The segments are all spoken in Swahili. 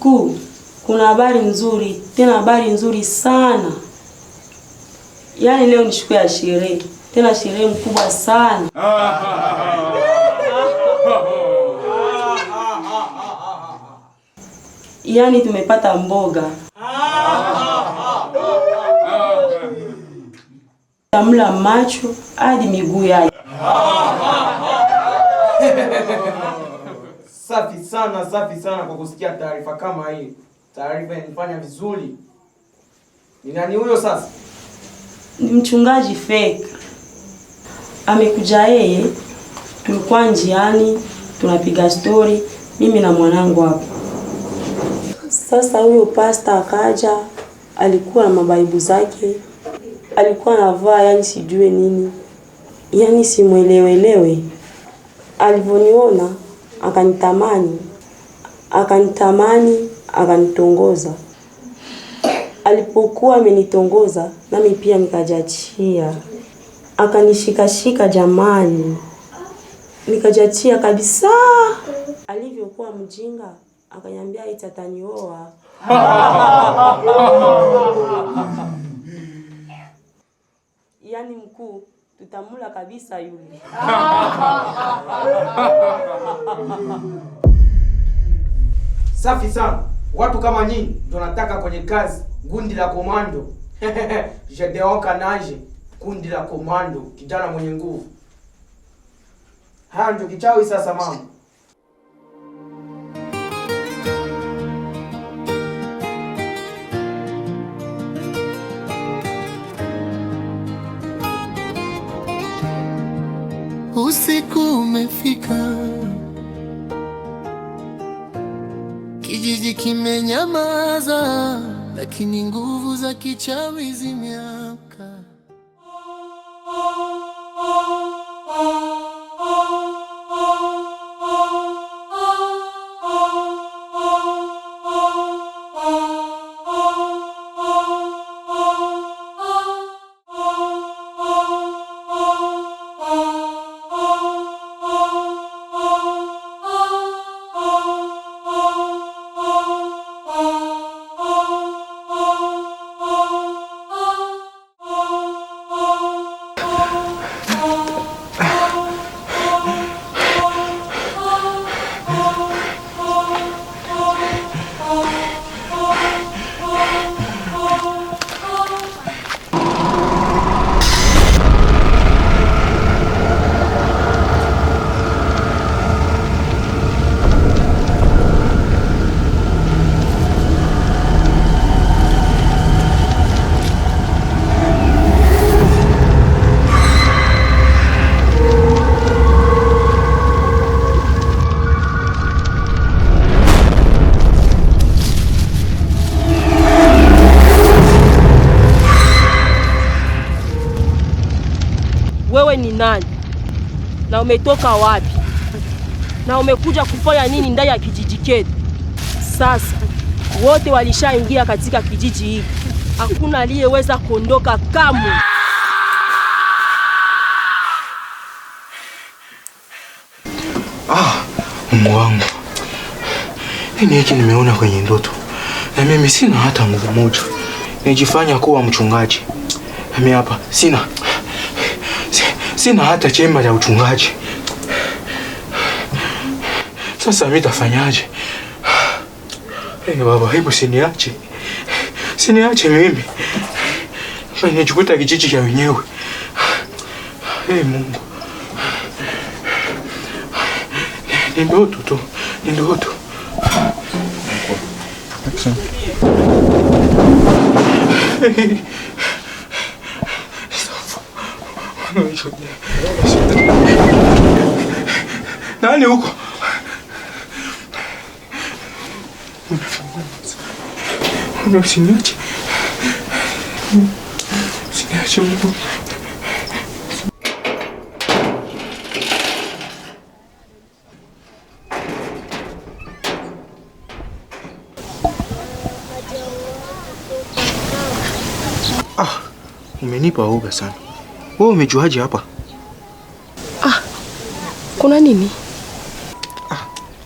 Mkuu, kuna habari nzuri, tena habari nzuri sana. Yaani leo ni siku ya sherehe, tena sherehe mkubwa sana. Yaani tumepata mboga. Tamla macho hadi miguu yake. Safi sana kwa kusikia taarifa kama hii. Taarifa inafanya vizuri. Ni nani huyo sasa? Ni mchungaji Fake. Amekuja yeye, tulikuwa njiani, tunapiga story, mimi na mwanangu hapo. Sasa huyo pasta akaja, alikuwa na mabaibu zake, alikuwa anavaa yani sijue nini. Yani simuelewelewe. Alivyoniona, akanitamani, akanitongoza. Alipokuwa amenitongoza, nami pia nikajachia. Akanishikashika jamani. Nikajachia kabisa. Alivyokuwa mjinga, akaniambia eti atanioa. Yaani mkuu, tutamula kabisa yule. Safi sana. Watu kama nyinyi ndio nataka kwenye kazi, gundi la komando. Gedeon Kanaje, kundi la komando, kijana mwenye nguvu. Haya ndio kichawi sasa mama. Usiku umefika, kijiji kimenyamaza, lakini nguvu za kichawi zimeamka. Wewe ni nani? Na umetoka wapi? Na umekuja kufanya nini ndani ya kijiji chetu? Sasa wote walishaingia katika kijiji hiki. Hakuna aliyeweza kuondoka kamwe. Mungu wangu. Nini hiki nimeona kwenye ndoto? Na mimi sina hata nguvu moja. Nijifanya kuwa mchungaji. Mimi hapa sina hata chemba ya uchungaji. Sasa mimi tafanyaje? Baba, hebu siniache. Siniache mimi. Nijikuta kijiji cha wenyewe. Mungu. Ni ndoto tu. Ni ndoto. Nani huko? Usiniache. Usiniache Mungu. Umenipa uoga sana. Wewe umejuaje hapa? Kuna nini?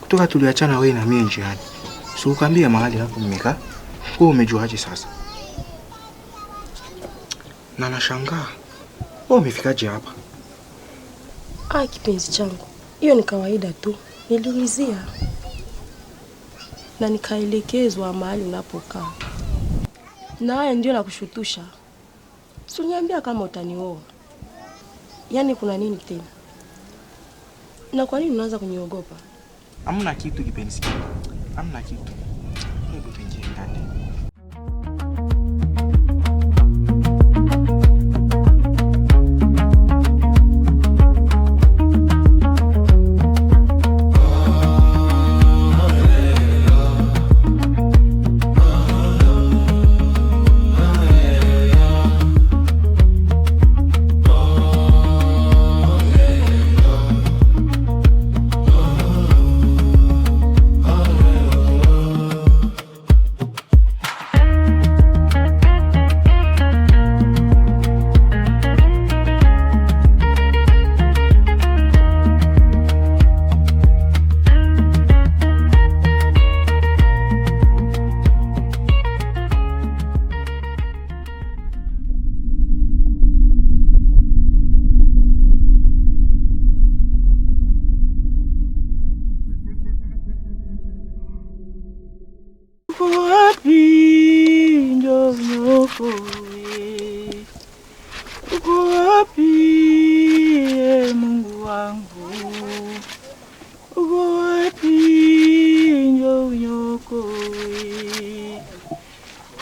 Kutoka tuliachana wewe na mimi njiani. So ukaambia mahali hapo mmekaa. Wewe umejuaje sasa? Na nashangaa. Wewe umefikaje hapa? Kipenzi changu. Hiyo ni kawaida tu. Niliulizia. Na nikaelekezwa mahali unapokaa. Na haya ndio nakushutusha. Si uniambia kama utanioa. Yaani kuna nini tena? Na kwa nini unaanza kuniogopa? Hamna kitu kipenzi. Hamna kitu. Hebu tuingie ndani.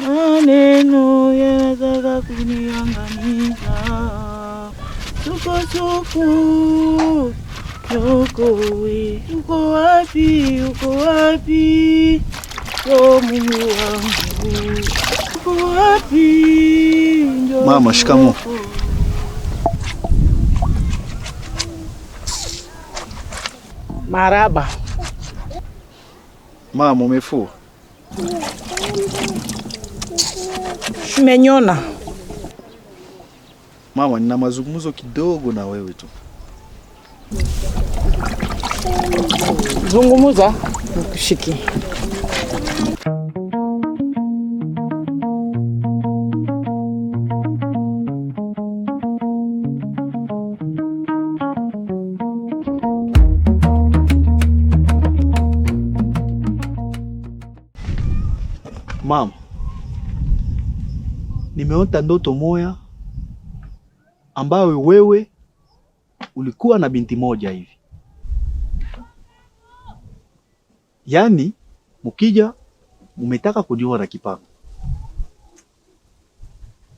Maneno yanataka kuniangamiza. Suko Yokowe, uko wapi? Uko wapi? O Mungu wangu, uko wapi? Mama, shikamoo. Maraba. Mama, umefua? Umenyona. Mama, nina mazungumzo kidogo na wewe tu. Zungumuza, nikushiki. Mama, nimeota ndoto moya ambayo wewe ulikuwa na binti moja hivi. Yaani mukija umetaka kujiwa na kipango.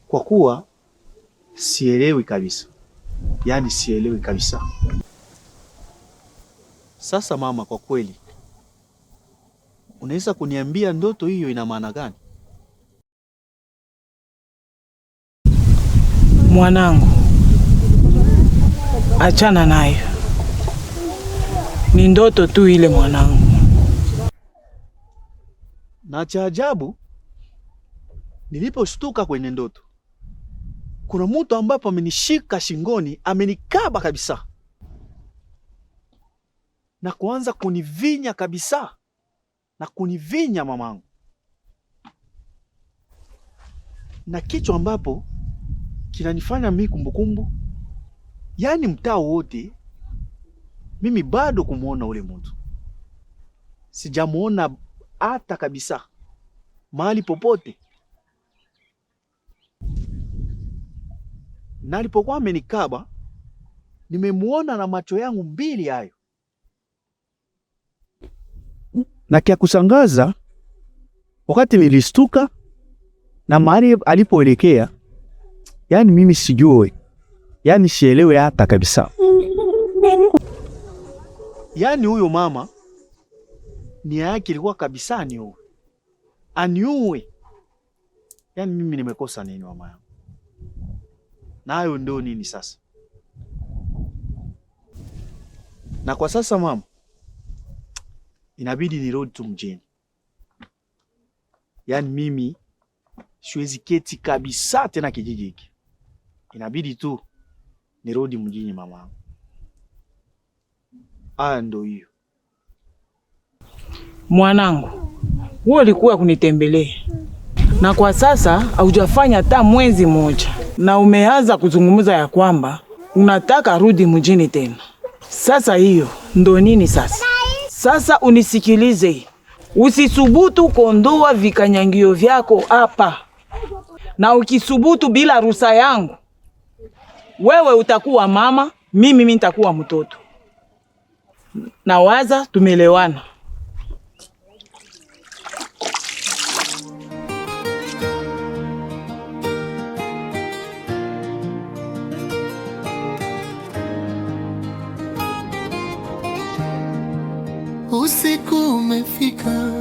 Kwa kuwa sielewi kabisa. Yaani sielewi kabisa. Sasa mama, kwa kweli unaweza kuniambia ndoto hiyo ina maana gani? Mwanangu, achana nayo. Ni ndoto tu ile mwanangu. Na cha ajabu, niliposhtuka kwenye ndoto, kuna mtu ambapo amenishika shingoni, amenikaba kabisa na kuanza kunivinya kabisa, na kunivinya mamangu, na kichwa ambapo kinanifanya mimi kumbukumbu. Yaani mtaa wote mimi bado kumuona ule mtu, sijamuona hata kabisa mahali popote. Na alipokuwa amenikaba nimemuona na macho yangu mbili hayo. Na kia kusangaza, wakati nilistuka na mahali alipoelekea, yaani mimi sijui, yaani sielewe hata kabisa. Yaani huyo mama nia yake ilikuwa kabisa aniue. Yaani mimi nimekosa nini mama yangu? Na hayo ndio nini sasa? Na kwa sasa mama, inabidi nirudi tu mjini. Yaani mimi siwezi keti kabisa tena kijiji hiki. Inabidi tu nirudi mjini mama. Haya ndio hiyo. Mwanangu, wewe ulikuwa kunitembelea, na kwa sasa haujafanya hata mwezi mmoja, na umeanza kuzungumza ya kwamba unataka rudi mjini tena. Sasa hiyo ndo nini sasa? Sasa unisikilize, usisubutu kuondoa vikanyangio vyako hapa, na ukisubutu bila ruhusa yangu, wewe utakuwa mama, mimi nitakuwa mtoto. Na waza tumelewana. Usiku umefika,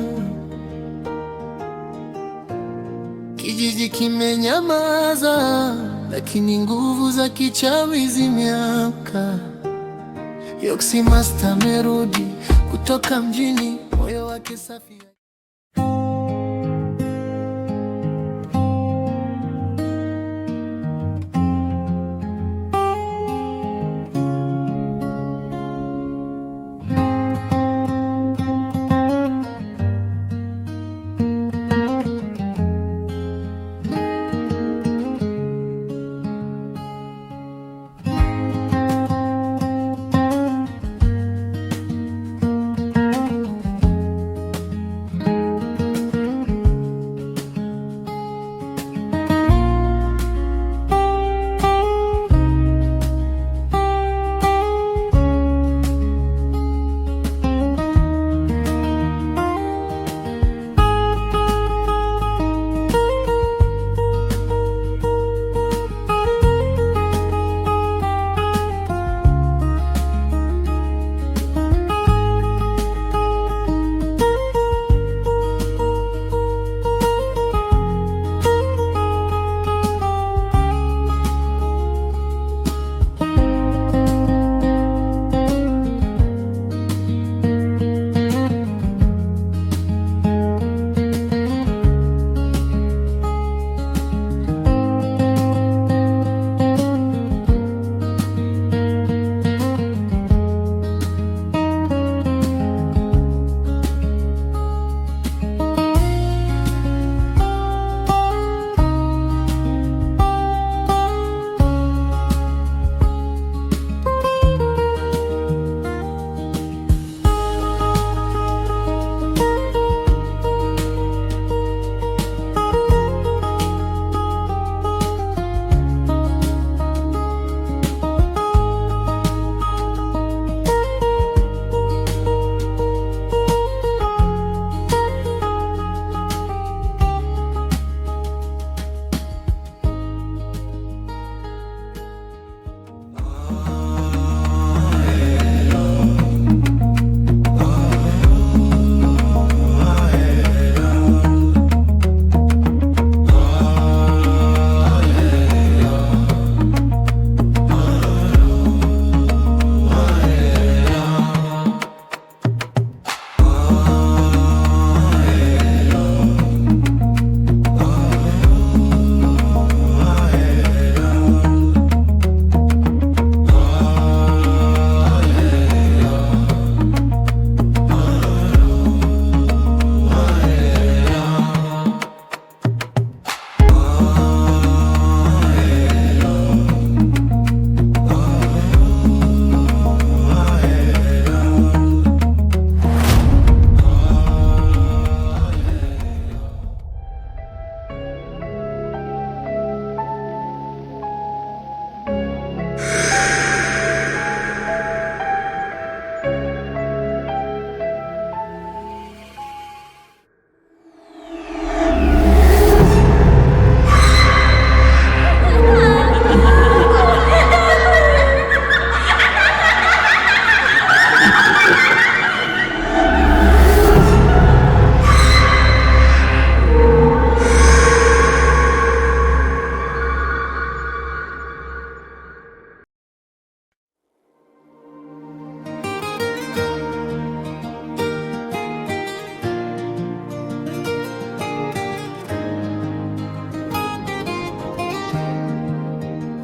kijiji kimenyamaza, lakini nguvu za kichawi zimeamka. Yoxy Master amerudi kutoka mjini, moyo wake safi.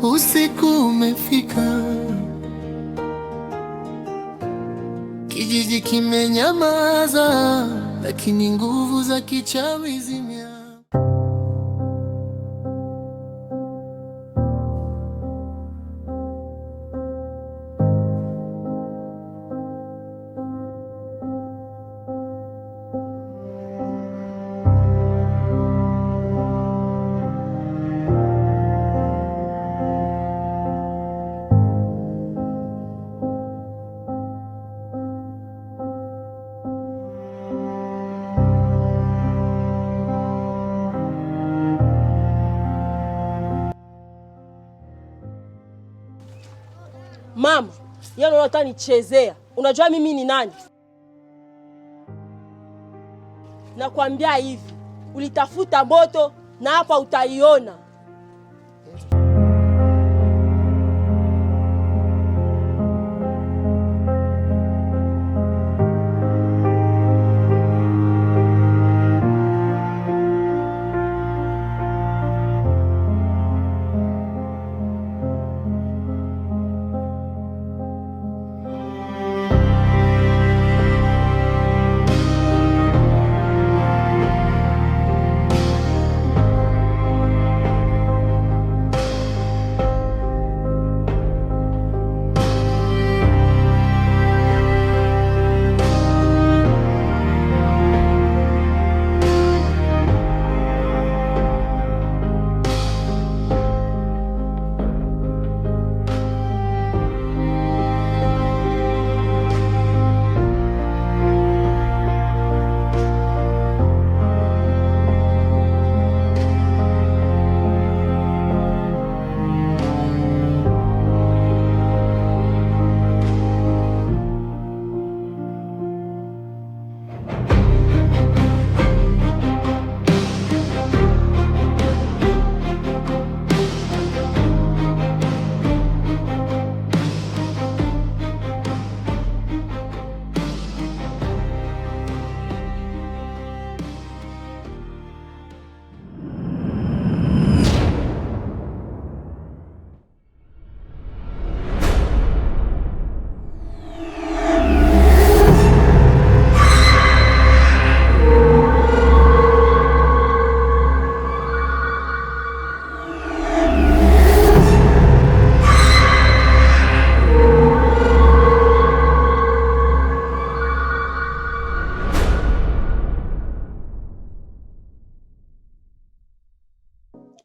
Usiku umefika, kijiji kimenyamaza, lakini lakini nguvu za kichawi zimea. Mama, yeye unataka nichezea. Unajua mimi ni nani? Nakwambia hivi, ulitafuta moto na hapa utaiona.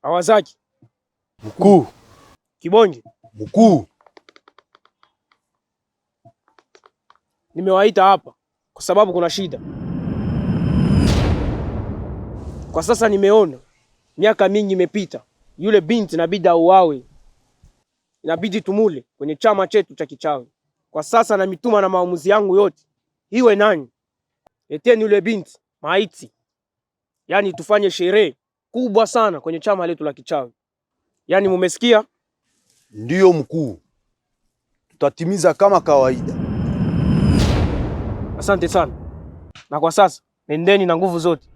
Awazaki. Mkuu. Kibonje. Mkuu. Nimewaita hapa kwa sababu kuna shida. Kwa sasa nimeona miaka mingi imepita, yule binti inabidi auawe. Inabidi tumule kwenye chama chetu cha kichawi. Kwa sasa na mituma na maamuzi yangu yote. Iwe nani? Leteni yule binti maiti. Yaani tufanye sherehe kubwa sana kwenye chama letu la kichawi. Yaani mumesikia? Ndiyo mkuu. Tutatimiza kama kawaida. Asante sana. Na kwa sasa nendeni na nguvu zote.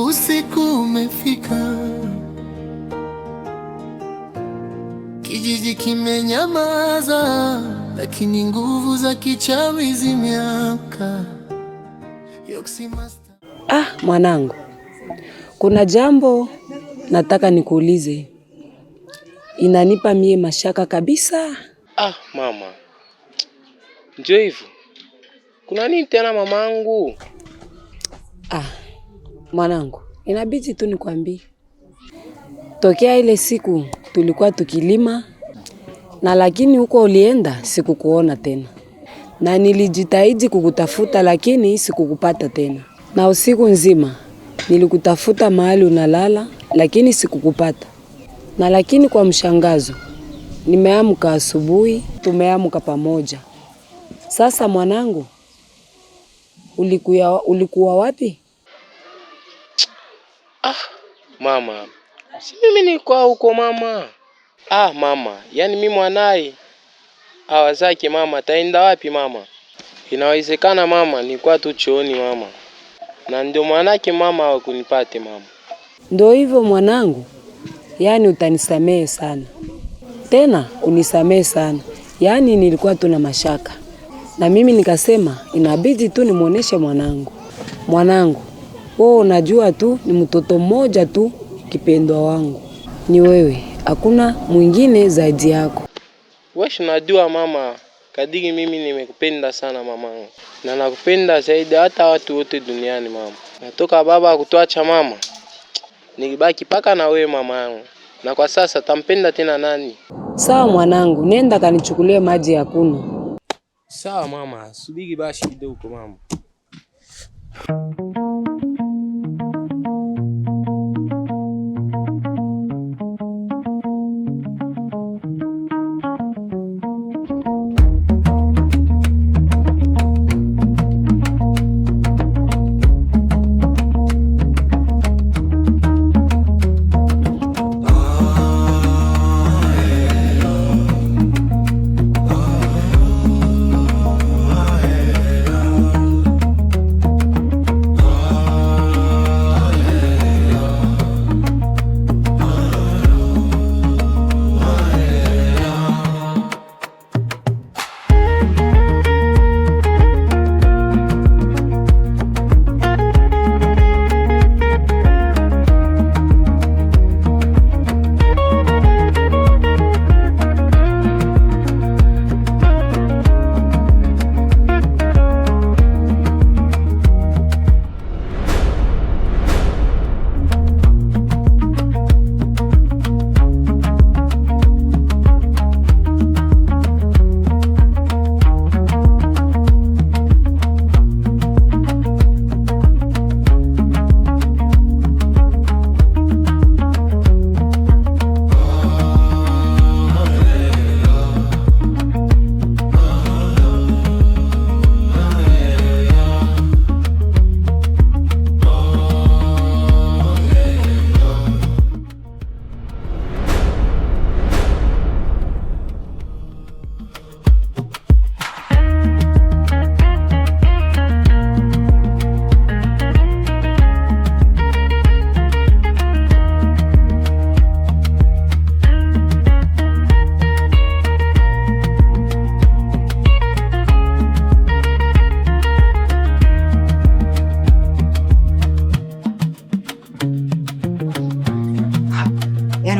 Usiku umefika, kijiji kimenyamaza, lakini nguvu za kichawi zimeamka. Mwanangu, kuna jambo nataka nikuulize, inanipa mie mashaka kabisa. Mama, ndio hivyo. Kuna nini tena mamangu? Mwanangu, inabidi tu nikwambie. Tokea ile siku tulikuwa tukilima na lakini huko ulienda sikukuona tena. Na nilijitahidi kukutafuta lakini sikukupata tena. Na usiku nzima nilikutafuta mahali unalala lakini sikukupata. Na lakini kwa mshangazo nimeamka asubuhi, tumeamka pamoja. Sasa mwanangu, ulikuwa wapi? Mama, si mimi nilikuwa huko mama. Mama, yani mimi mwanae Awazaki mama, taenda wapi mama? Inawezekana mama, nilikuwa tu chooni mama. Na ndio manake mama hawakunipate mama. Ndio hivyo mwanangu, yaani utanisamehe sana. Tena unisamehe sana. Yaani nilikuwa tu na mashaka. Na mimi nikasema inabidi tu nimuoneshe mwanangu. Mwanangu, wewe unajua tu ni mtoto mmoja tu kipendwa wangu. Ni wewe, hakuna mwingine zaidi yako. Wewe unajua mama, kadiri mimi nimekupenda sana mamangu. Na nakupenda zaidi hata watu wote duniani mama. Natoka baba kutuacha mama. Nilibaki paka na wewe mamangu. Na kwa sasa tampenda tena nani? Sawa mwanangu, nenda kanichukulie maji ya kunywa. Sawa mama, subiri basi kidogo mama.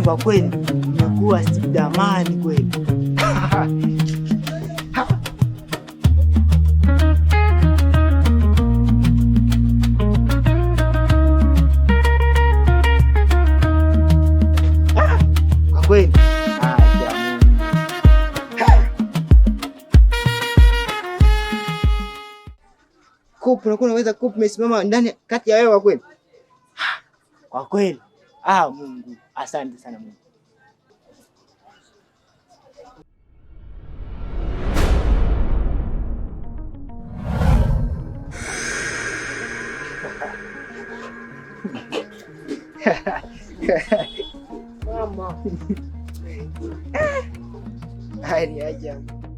Kwa kweli unakuwa sidamani kweli. Kwa kweli kupu unakuwa unaweza kupu umesimama ndani kati ya wewe kwa kweli. Kwa kweli Mungu, asante sana Mungu. Mama. Hai ni ajabu.